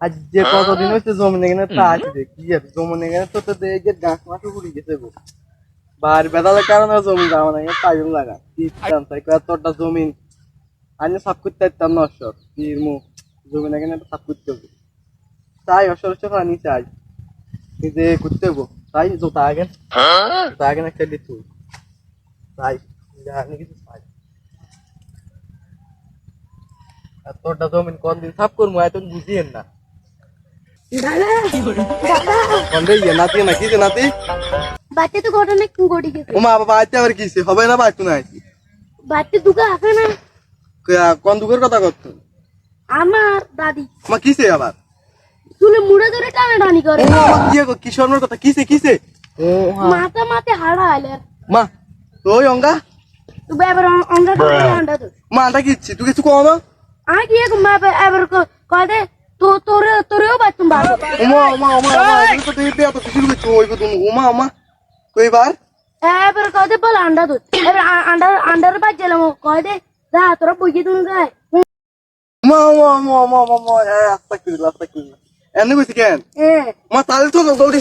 আজ যে কতদিন হচ্ছে জমিনে গেলে তা আছে কি আর জমিনে গেলে তো তো দেখে গাছ মাছ উড়ে গেছে গো বার বেদালের কারণে জমি যাওয়া নাই টাইম লাগা কি তাই তোরটা জমিন আমি সাফ করতে পারতাম না অসর তীর মুখ জমিনে গেলে সাফ করতে হবে তাই অসর পানি চাই নিজে করতে হবো তাই জোতা আগে একটা দিতে তাই জানি কিছু চাই আর তোরটা জমিন কোন দিন সাফ করবো এত বুঝিয়েন না দাদা দাদা কন্ডে ইয়ে নাতি না কি যে নাতি বাচ্চা তো ঘটনা ঘটে গেছে ওমা বাবা আইতে আবার কিছে হবে না বাচ্চু নাই বাচ্চা দুটো আছে না কোন দুঃখের কথা করতো আমার দাদি মা কিছে আবার চুলে মুড়ে ধরে টানাটানি করে ও মা কি গো কি শর্মার কথা কিছে কিছে ও মাথা মাথে হাড়া আইলে মা তুই অঙ্গা তুই এবার অন্ধা আন্ডা তো মা আন্টা কিচ্ছি তুই কিছু কম আমি কি এবার কয় দে তোরেও বাচ্চুম বাবা ওমা ওমা ওমা ওমা এগুলো তো তুই এত কিছু করছো ওই কত ওমা ওমা কইবার এবার কয় দে বল আন্ডা তো এবার আন্ডার বাচ্চালাম কয় দে যা তোরা বুঝিয়ে তুমি গায় ওমা ওমা ওমা ওমা ওমা আস্তা কি এনে কইছি কেন মা তাহলে তো দৌড়ি